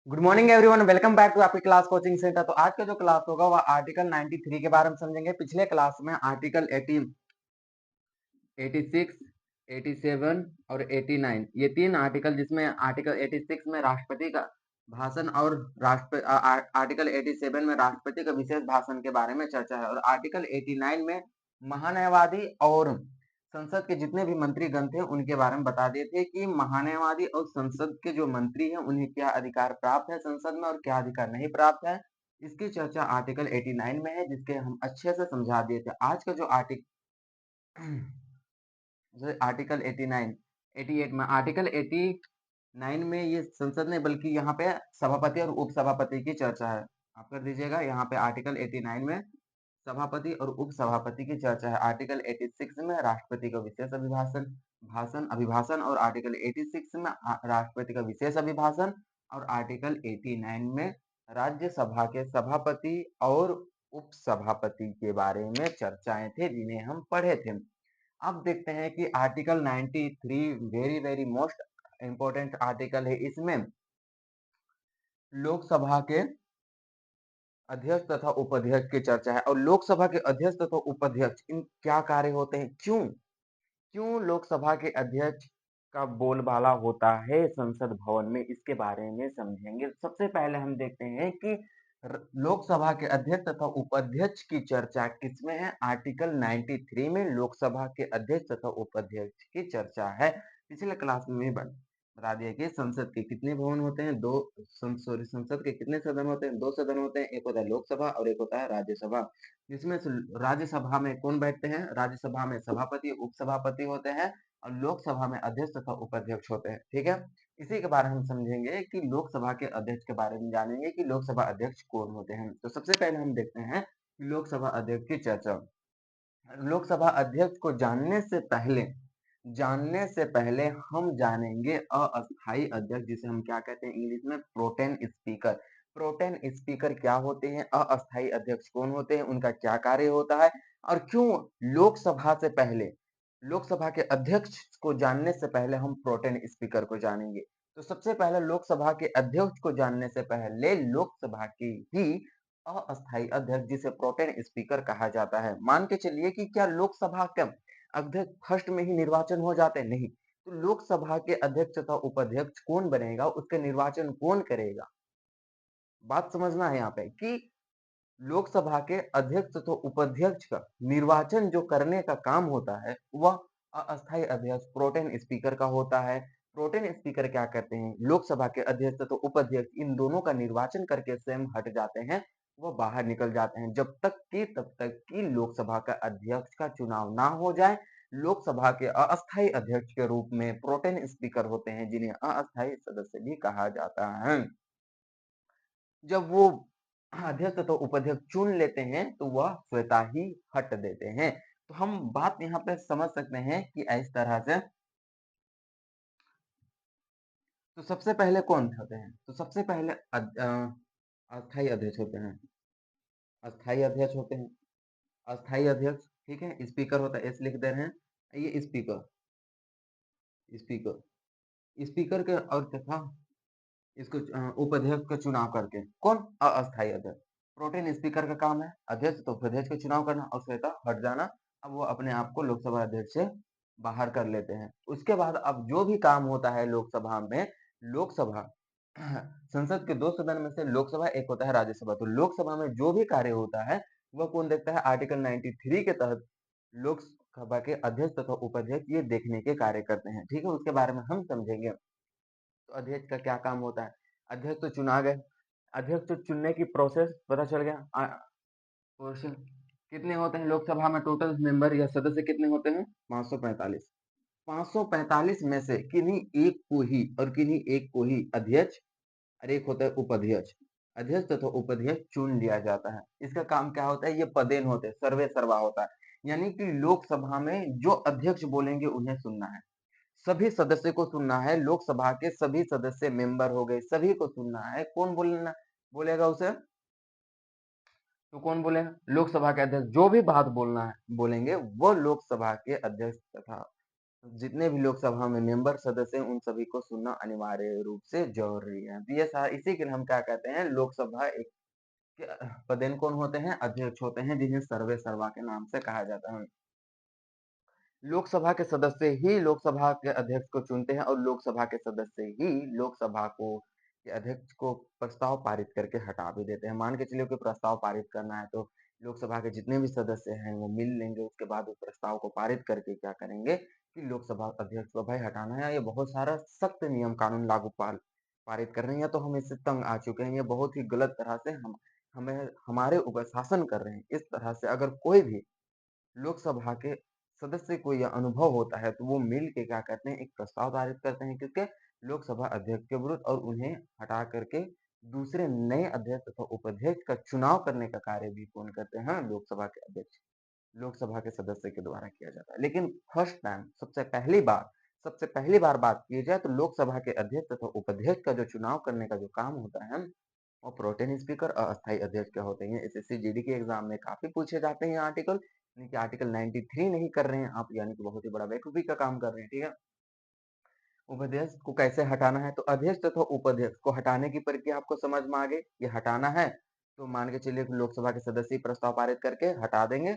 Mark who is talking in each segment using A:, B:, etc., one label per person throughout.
A: Good morning everyone, welcome back to आपकी class coaching centre. तो आज का जो क्लास होगा वह आर्टिकल 93 के बारे में समझेंगे। पिछले क्लास में आर्टिकल 80, 86, 87 और 89 ये तीन आर्टिकल, जिसमें आर्टिकल 86 में राष्ट्रपति का भाषण और आर्टिकल 87 में राष्ट्रपति का विशेष भाषण के बारे में चर्चा है, और आर्टिकल 89 में महान्यायवादी और संसद के जितने भी मंत्रीगण थे उनके बारे में बता दिए थे कि महान्यायवादी और संसद के जो मंत्री हैं उन्हें क्या अधिकार प्राप्त है संसद में और क्या अधिकार नहीं प्राप्त है। इसकी चर्चा आर्टिकल 89 में है, जिसके हम अच्छे से समझा दिए थे। आज का जो आर्टिकल 89, 88 में आर्टिकल 89 में ये संसद नहीं बल्कि यहाँ पे सभापति और उपसभापति की चर्चा है। आप कर दीजिएगा, यहाँ पे आर्टिकल 89 में सभापति और उपसभापति की चर्चा है। आर्टिकल 86 में राष्ट्रपति का विशेष अभिभाषण और आर्टिकल 86 में राष्ट्रपति का विशेष अभिभाषण और आर्टिकल 89 में राज्यसभा के सभापति और उपसभापति के बारे में चर्चाएं थे, जिन्हें हम पढ़े थे। अब देखते हैं कि article 93 very very most important article है। इसमें लोकसभा के अध्यक्ष तथा उपाध्यक्ष की चर्चा है, और लोकसभा के अध्यक्ष तथा उपाध्यक्ष इन क्या कार्य होते हैं, क्यों लोकसभा के अध्यक्ष का बोलबाला होता है संसद भवन में, इसके बारे में समझेंगे। सबसे पहले हम देखते हैं कि लोकसभा के अध्यक्ष तथा उपाध्यक्ष की चर्चा किसमें है। आर्टिकल 93 में लोकसभा के अध्यक्ष तथा उपाध्यक्ष की चर्चा है। पिछले क्लास में बता दिया कि संसद के कितने भवन होते हैं, संसद के कितने सदन होते हैं, दो सदन होते हैं, एक होता है लोकसभा और एक होता है राज्यसभा। जिसमें राज्यसभा में कौन बैठते हैं, राज्यसभा में सभापति उपसभापति होते हैं और लोकसभा में अध्यक्ष तथा उपाध्यक्ष होते हैं। ठीक है, इसी के बारे में हम समझेंगे कि लोकसभा के अध्यक्ष के बारे में जानेंगे कि लोकसभा अध्यक्ष कौन होते हैं। तो सबसे पहले हम देखते हैं लोकसभा अध्यक्ष की चर्चा। लोकसभा अध्यक्ष को जानने से पहले हम जानेंगे अस्थाई अध्यक्ष, जिसे हम क्या कहते हैं इंग्लिश में, प्रोटेन स्पीकर। प्रोटेन स्पीकर क्या होते हैं, अस्थाई अध्यक्ष कौन होते हैं, उनका क्या कार्य होता है, और क्यों लोकसभा से पहले, लोकसभा के अध्यक्ष को जानने से पहले हम प्रोटेन स्पीकर को जानेंगे। तो सबसे पहले लोकसभा के अध्यक्ष को जानने से पहले लोकसभा की ही अस्थाई अध्यक्ष, जिसे प्रोटेन स्पीकर कहा जाता है। मान के चलिए कि क्या लोकसभा का अध्यक्ष फर्स्ट में ही निर्वाचन हो जाते हैं, नहीं। तो लोकसभा के अध्यक्ष तथा उपाध्यक्ष कौन बनेगा, उसके निर्वाचन कौन करेगा। बात समझना है यहाँ पे कि लोकसभा के अध्यक्ष तथा उपाध्यक्ष का निर्वाचन जो करने का काम होता है वह अस्थाई अध्यक्ष प्रोटेन स्पीकर का होता है। प्रोटेन स्पीकर क्या करते हैं, लोकसभा के अध्यक्ष तथा उपाध्यक्ष इन दोनों का निर्वाचन करके स्वयं हट जाते हैं, वह बाहर निकल जाते हैं, तब तक कि लोकसभा का अध्यक्ष का चुनाव ना हो जाए। लोकसभा के अस्थाई अध्यक्ष के रूप में प्रोटेन स्पीकर होते हैं, जिन्हें अस्थाई सदस्य भी कहा जाता है। जब वो अध्यक्ष तो उपाध्यक्ष चुन लेते हैं तो वह स्वतः ही हट देते हैं। तो हम बात यहाँ पे समझ सकते हैं कि इस तरह से। तो सबसे पहले कौन होते हैं, तो सबसे पहले अस्थाई अध्यक्ष होते हैं। अस्थाई अध्यक्ष होते हैं, अस्थाई अध्यक्ष, ठीक है। स्पीकर होता है, एस लिख दे रहे हैं, ये स्पीकर, स्पीकर स्पीकर के और तथा इसको उपाध्यक्ष का चुनाव करके कौन, अस्थाई अध्यक्ष। प्रोटेन स्पीकर का काम है अध्यक्ष तो उपाध्यक्ष का चुनाव करना और श्वेता हट जाना। अब वो अपने आप को लोकसभा अध्यक्ष से बाहर कर लेते हैं। उसके बाद अब जो भी काम होता है लोकसभा में, लोकसभा संसद के दो सदन में से लोकसभा एक होता है राज्यसभा, तो लोकसभा में जो भी कार्य होता है वह कौन देखता है, आर्टिकल 93 के तहत लोकसभा के अध्यक्ष तथा उपाध्यक्ष ये देखने के कार्य करते हैं। ठीक है, उसके बारे में हम समझेंगे। तो अध्यक्ष का क्या काम होता है, अध्यक्ष तो चुना गए, अध्यक्ष तो चुनने की प्रोसेस पता चल गया। क्वेश्चन कितने होते हैं लोकसभा में, टोटल मेंबर या सदस्य कितने होते हैं, 545। 545 में से किन्हीं एक को ही और किन्हीं एक को ही अध्यक्ष और एक होता है उपाध्यक्ष, अध्यक्ष तथा उपाध्यक्ष चुन लिया जाता है। इसका काम क्या होता है, ये पदेन होते हैं, सर्वे सर्वा होता है, यानी कि लोकसभा में जो अध्यक्ष बोलेंगे उन्हें सुनना है, सभी सदस्य को सुनना है। लोकसभा के सभी सदस्य मेंबर हो गए, सभी को सुनना है। कौन बोलेगा उसे, तो कौन बोलेगा, लोकसभा के अध्यक्ष जो भी बात बोलना है बोलेंगे वो लोकसभा के अध्यक्ष तथा जितने भी लोकसभा में मेंबर सदस्य हैं उन सभी को सुनना अनिवार्य रूप से जरूरी है। तो ये इसी के लिए हम क्या कहते हैं, लोकसभा एक पदेन कौन होते हैं, अध्यक्ष होते हैं, जिन्हें सर्वे सर्वा के नाम से कहा जाता है। लोकसभा के सदस्य ही लोकसभा के अध्यक्ष को चुनते हैं और लोकसभा के सदस्य ही लोकसभा को के अध्यक्ष को प्रस्ताव पारित करके हटा भी देते हैं। मान के चलिए कि प्रस्ताव पारित करना है तो लोकसभा के जितने भी सदस्य हैं वो मिल लेंगे, उसके बाद उस प्रस्ताव को पारित करके क्या करेंगे कि लोकसभा अध्यक्ष को भाई हटाना है। ये बहुत सारा सख्त नियम कानून लागू पारित कर रहे हैं, तो हम इससे तंग आ चुके हैं। ये बहुत ही गलत तरह से हम हमें हमारे ऊपर शासन कर रहे हैं। इस तरह से अगर कोई भी लोकसभा के सदस्य को यह अनुभव होता है तो वो मिल के क्या करते हैं, एक प्रस्ताव पारित करते हैं क्योंकि लोकसभा अध्यक्ष के विरुद्ध, और उन्हें हटा करके दूसरे नए अध्यक्ष तथा उपाध्यक्ष का चुनाव करने का कार्य भी कौन करते हैं, लोकसभा के अध्यक्ष, लोकसभा के सदस्य के द्वारा किया जाता है। लेकिन फर्स्ट टाइम सबसे पहली बार बात की जाए तो लोकसभा के अध्यक्ष तथा उपाध्यक्ष का जो चुनाव करने का जो काम होता है और प्रोटेन स्पीकर और अस्थायी अध्यक्ष क्या होते हैं। एसएससी जीडी के एग्जाम में काफी पूछे जाते हैं आर्टिकल, यानी कि आर्टिकल 93 नहीं कर रहे हैं आप, यानी कि बहुत ही बड़ा बेवकूफी का काम कर रहे हैं, ठीक है। उपाध्यक्ष को कैसे हटाना है, तो अध्यक्ष तथा उपाध्यक्ष को हटाने की प्रक्रिया आपको समझ में आ गई। ये हटाना है तो मान के चलिए लोकसभा के सदस्य प्रस्ताव पारित करके हटा देंगे,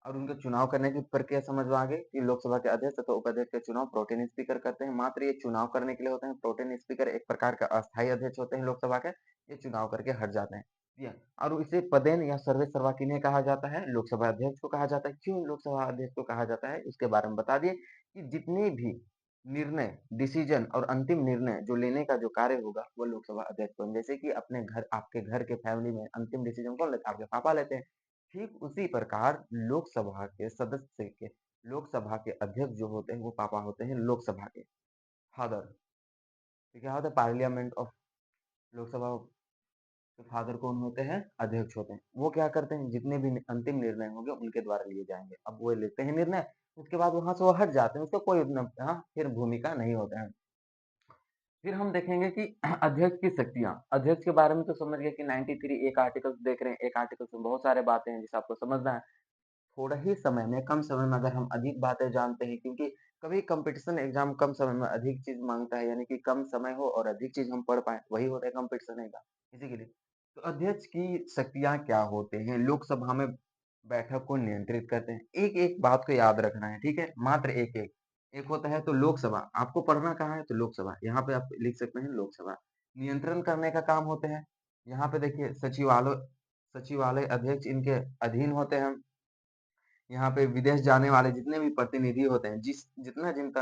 A: और उनके चुनाव करने की प्रक्रिया समझ में आ गई कि लोकसभा के अध्यक्ष तथा उपाध्यक्ष के चुनाव प्रोटेन स्पीकर करते हैं। मात्र ये चुनाव करने के लिए होते हैं। प्रोटेन स्पीकर एक प्रकार का अस्थायी अध्यक्ष होते हैं लोकसभा के, ये चुनाव करके हट जाते हैं। ठीक है? और इसे पदेन या सर्वे सर्वा किन्हें कहा जाता है, लोकसभा अध्यक्ष को कहा जाता है। क्यों लोकसभा अध्यक्ष को कहा जाता है उसके बारे में बता दिए कि जितने भी निर्णय, डिसीजन और अंतिम निर्णय जो लेने का जो कार्य होगा वो लोकसभा अध्यक्ष को, जैसे कि अपने घर, आपके घर के फैमिली में अंतिम डिसीजन कौन लेता है, आपके पापा लेते हैं। ठीक उसी प्रकार लोकसभा के सदस्य के, लोकसभा के अध्यक्ष जो होते हैं वो पापा होते हैं लोकसभा के, फादर। तो क्या होता है, पार्लियामेंट ऑफ लोकसभा के फादर कौन होते हैं, अध्यक्ष होते हैं। वो क्या करते हैं, जितने भी अंतिम निर्णय होंगे उनके द्वारा लिए जाएंगे। अब वो लेते हैं निर्णय, उसके बाद वहां से वो हट जाते हैं, उसका कोई उतना फिर भूमिका नहीं होता है। फिर हम देखेंगे कि अध्यक्ष की शक्तियां, अध्यक्ष के बारे में तो समझ गए कि 93 एक आर्टिकल देख रहे हैं, एक आर्टिकल में बहुत सारे बातें हैं जिसे आपको समझना है। थोड़ा ही समय में, कम समय में अगर हम अधिक बातें जानते हैं, क्योंकि कभी कंपटीशन एग्जाम कम समय में अधिक चीज मांगता है, यानी कि कम समय हो और अधिक चीज हम पढ़ पाए, वही होता है कंपटीशन एग्जाम, इसी के लिए। तो अध्यक्ष की शक्तियां क्या होते हैं, लोकसभा में बैठक को नियंत्रित करते हैं। एक एक बात को याद रखना है, ठीक है, मात्र एक एक। एक होता है तो लोकसभा, आपको पढ़ना कहाँ है, तो लोकसभा, यहाँ पे आप लिख सकते हैं लोकसभा। नियंत्रण करने का काम होते हैं, यहाँ पे देखिए सचिवालय, सचिवालय अध्यक्ष इनके अधीन होते हैं। यहाँ पे विदेश जाने वाले जितने भी प्रतिनिधि होते हैं, जितना जिनका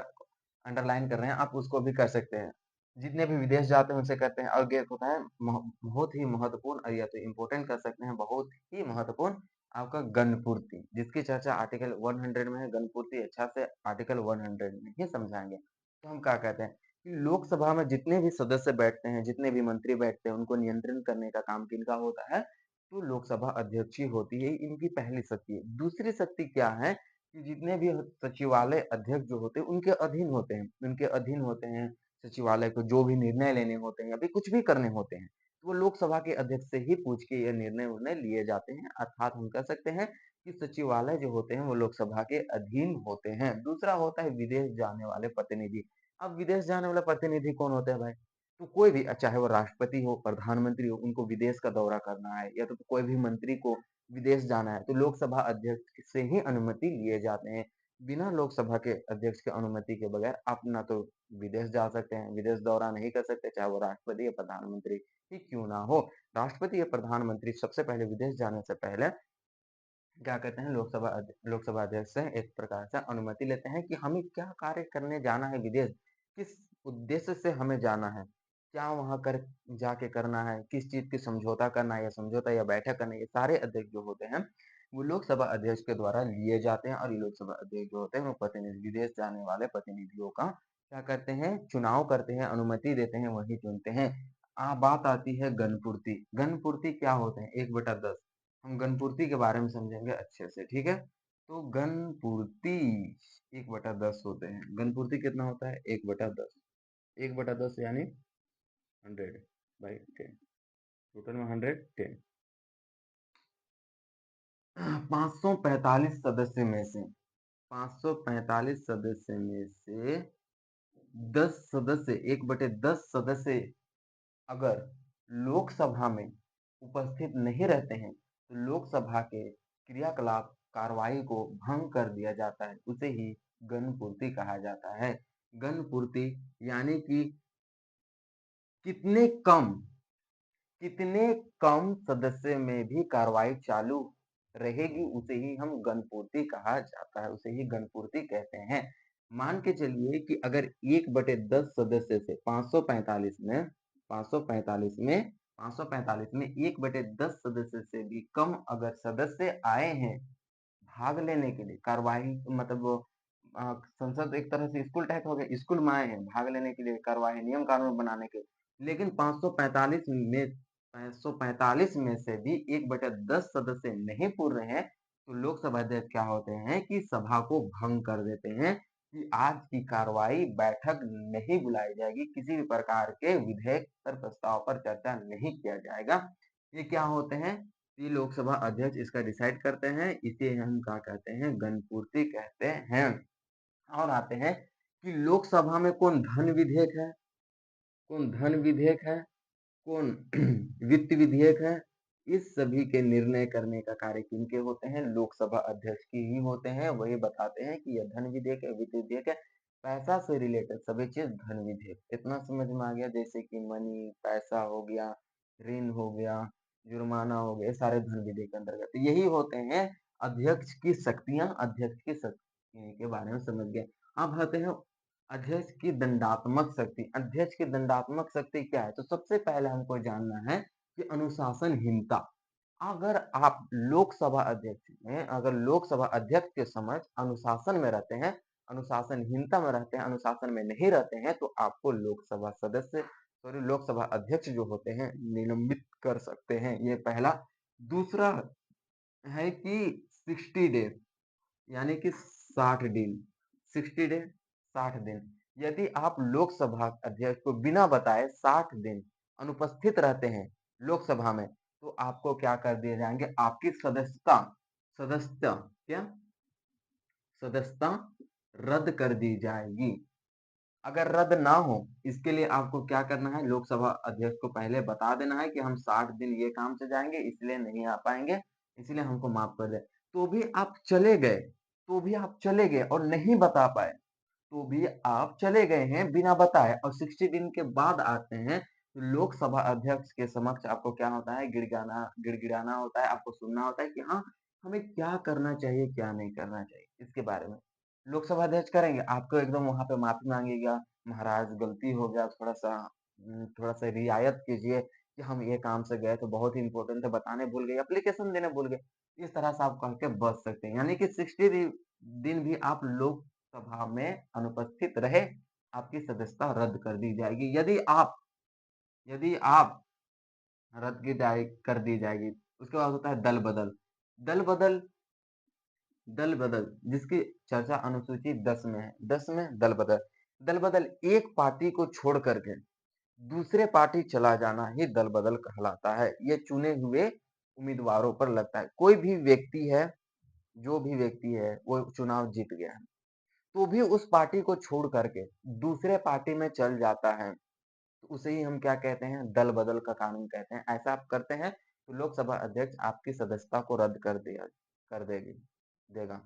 A: अंडरलाइन कर रहे हैं आप उसको भी कर सकते हैं, जितने भी विदेश जाते हैं उनसे करते हैं। और ये होता है बहुत ही महत्वपूर्ण, और या तो इम्पोर्टेंट कर सकते हैं, बहुत ही महत्वपूर्ण, आपका गणपूर्ति, जिसकी चर्चा आर्टिकल 100 में है। गणपूर्ति अच्छा से आर्टिकल 100 में ही समझाएंगे। तो हम क्या कहते हैं कि लोकसभा में जितने भी सदस्य बैठते हैं, जितने भी मंत्री बैठते हैं, उनको नियंत्रण करने का काम किनका होता है, तो लोकसभा अध्यक्ष ही होती है। इनकी पहली शक्ति है। दूसरी शक्ति क्या है कि जितने भी सचिवालय अध्यक्ष जो होते हैं उनके अधीन होते हैं, उनके अधीन होते हैं सचिवालय को जो भी निर्णय लेने होते हैं या फिर कुछ भी करने होते हैं, तो वो लोकसभा के अध्यक्ष से ही पूछ के ये निर्णय उन्नय लिए जाते हैं। अर्थात हम कह सकते हैं कि सचिवालय जो होते हैं वो लोकसभा के अधीन होते हैं। दूसरा होता है विदेश जाने वाले प्रतिनिधि। अब विदेश जाने वाला प्रतिनिधि कौन होता है भाई, तो कोई भी, चाहे वो राष्ट्रपति हो, प्रधानमंत्री हो, उनको विदेश का दौरा करना है, या तो कोई भी मंत्री को विदेश जाना है, तो लोकसभा अध्यक्ष से ही अनुमति लिए जाते हैं। बिना लोकसभा के अध्यक्ष की अनुमति के बगैर आप ना तो विदेश जा सकते हैं, विदेश दौरा नहीं कर सकते, चाहे वो राष्ट्रपति या प्रधानमंत्री ही क्यों ना हो। राष्ट्रपति या प्रधानमंत्री सबसे पहले विदेश जाने से पहले क्या कहते हैं, लोकसभा अध्यक्ष से एक प्रकार से अनुमति लेते हैं कि हमें क्या कार्य करने जाना है विदेश, किस उद्देश्य से हमें जाना है, क्या वहां कर जाके करना है, किस चीज की समझौता करना है, या समझौता या बैठक करना है। ये सारे अध्यक्ष जो होते हैं वो लोकसभा अध्यक्ष के द्वारा लिए जाते हैं, और ये लोकसभा अध्यक्ष जो होते हैं वो प्रतिनिधि, विदेश जाने वाले प्रतिनिधियों का क्या करते हैं, चुनाव करते हैं, अनुमति देते हैं, वही चुनते हैं। बात आती है गणपूर्ति। गणपूर्ति क्या होते हैं, 1/10। हम गणपूर्ति के बारे में समझेंगे अच्छे से, ठीक है। तो गणपूर्ति 1/10 होते हैं। गणपूर्ति कितना होता है, 1/10। 1/10 यानी 100/10, टोटल में 110। 545 सदस्य में से 545 सदस्य में से 10 सदस्य 1/10 सदस्य अगर लोकसभा में उपस्थित नहीं रहते हैं, तो लोकसभा के क्रियाकलाप कार्रवाई को भंग कर दिया जाता है। उसे ही गणपूर्ति कहा जाता है। गणपूर्ति यानी कि कितने कम कितने कम सदस्य में भी कार्रवाई चालू रहेगी, उसे ही हम गणपूर्ति कहा जाता है, उसे ही गणपूर्ति कहते हैं। मान के चलिए कि अगर 1/10 सदस्य से 545 में 545 में 545 में 1/10 सदस्य से भी कम अगर सदस्य आए हैं भाग लेने के लिए कार्यवाही मतलब संसद एक तरह से स्कूल टाइप हो गया, स्कूल में आए हैं भाग लेने के लिए कार्यवाही नियम कानून बनाने के लिए। लेकिन 545 में से भी 1/10 सदस्य नहीं पूर रहे हैं, तो लोकसभा अध्यक्ष क्या होते हैं कि सभा को भंग कर देते हैं कि आज की कार्रवाई बैठक नहीं बुलाई जाएगी, किसी भी प्रकार के विधेयक पर प्रस्ताव पर चर्चा नहीं किया जाएगा। ये क्या होते हैं? ये लोकसभा अध्यक्ष इसका डिसाइड करते हैं, इसे हम क्या कहते हैं? गणपूर्ति कहते हैं। और आते हैं कि लोकसभा में कौन धन विधेयक है, कौन धन विधेयक है, कौन वित्त विधेयक है, इस सभी के निर्णय करने का कार्य किनके होते हैं? लोकसभा अध्यक्ष के ही होते हैं। वही बताते हैं कि यह धन विधेयक है, वित्त विधेयक है, पैसा से रिलेटेड सभी चीज धन विधेयक। इतना समझ में आ गया? जैसे कि मनी, पैसा हो गया, ऋण हो गया, जुर्माना हो गया, ये सारे धन विधेयक के अंतर्गत तो यही होते हैं अध्यक्ष की शक्तियां। अध्यक्ष की शक्ति के बारे में समझ गए। अब आते हैं अध्यक्ष की दंडात्मक शक्ति। अध्यक्ष की दंडात्मक शक्ति क्या है? तो सबसे पहले हमको जानना है कि अनुशासनहीनता। अगर आप लोकसभा अध्यक्ष में अगर लोकसभा अध्यक्ष के समक्ष अनुशासन में रहते हैं, अनुशासनहीनता में रहते हैं, अनुशासन में नहीं रहते हैं, तो आपको लोकसभा सदस्य सॉरी लोकसभा अध्यक्ष जो होते हैं निलंबित कर सकते हैं। ये पहला। दूसरा है कि 60 डेज यानी कि 60 दिन 60 डे 60 दिन यदि आप लोकसभा अध्यक्ष को बिना बताए 60 दिन अनुपस्थित रहते हैं लोकसभा में, तो आपको क्या कर दिए जाएंगे? आपकी सदस्यता सदस्यता क्या सदस्यता रद्द कर दी जाएगी। अगर रद्द ना हो, इसके लिए आपको क्या करना है? लोकसभा अध्यक्ष को पहले बता देना है कि हम 60 दिन ये काम से जाएंगे, इसलिए नहीं आ पाएंगे, इसलिए हमको माफ कर दे। तो भी आप चले गए, तो भी आप चले गए और नहीं बता पाए, तो भी आप चले गए हैं बिना बताए और 60 दिन के बाद आते हैं, तो लोकसभा अध्यक्ष के समक्ष आपको क्या होता है? गिड़गिड़ाना होता है, आपको सुनना होता है कि हाँ, हमें क्या करना चाहिए, क्या नहीं करना चाहिए, इसके बारे में। लोकसभा अध्यक्ष करेंगे, आपको एकदम वहाँ पे माफी माँगेगा, महाराज गलती हो गया, थोड़ा-सा रियायत कीजिए कि हम ये काम से गए थे, बहुत ही इम्पोर्टेंट था, बताने भूल गए, एप्लीकेशन देने भूल गए। इस तरह से आप कह के बच सकते हैं। यानी कि 60 दिन भी आप लोकसभा में अनुपस्थित रहे, आपकी सदस्यता रद्द कर दी जाएगी। यदि आप रद्द की जाए कर दी जाएगी। उसके बाद होता है दल बदल। दल बदल दल बदल जिसकी चर्चा अनुसूची 10 में है। 10 में दल बदल। दल बदल एक पार्टी को छोड़ करके दूसरे पार्टी चला जाना ही दल बदल कहलाता है। ये चुने हुए उम्मीदवारों पर लगता है। कोई भी व्यक्ति है, जो भी व्यक्ति है, वो चुनाव जीत गया है, तो भी उस पार्टी को छोड़ करके दूसरे पार्टी में चल जाता है, तो उसे ही हम क्या कहते हैं? दल बदल का कानून कहते हैं। ऐसा आप करते हैं तो लोकसभा अध्यक्ष आपकी सदस्यता को रद्द कर देगी देगा।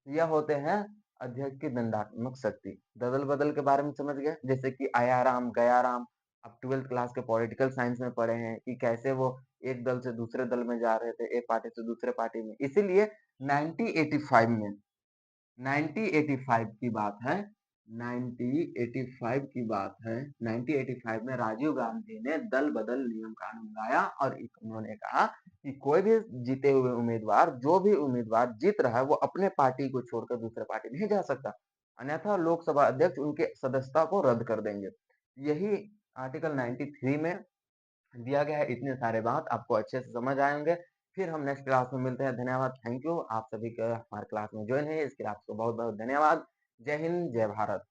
A: यह होते हैं अध्यक्ष की दंडात्मक शक्ति। दल बदल के बारे में समझ गए, जैसे कि आया राम गया राम। आप 12th क्लास के पॉलिटिकल साइंस में पढ़े हैं कि कैसे वो एक दल से दूसरे दल में जा रहे थे, एक पार्टी से दूसरे पार्टी में। इसीलिए 1985 में 1985 की बात है 1985 की बात है 1985 में राजीव गांधी ने दल बदल नियम कानून लाया और उन्होंने कहा कि कोई भी जीते हुए उम्मीदवार जो भी उम्मीदवार जीत रहा है वो अपने पार्टी को छोड़कर दूसरे पार्टी नहीं जा सकता, अन्यथा लोकसभा अध्यक्ष उनके सदस्यता को रद्द कर देंगे। यही आर्टिकल 93 में दिया गया है। इतने सारे बात आपको अच्छे से समझ आएंगे। फिर हम नेक्स्ट क्लास में मिलते हैं। धन्यवाद, थैंक यू। आप सभी का हमारे क्लास में ज्वाइन है इसके लिए आपको बहुत बहुत धन्यवाद। जय हिंद, जय भारत।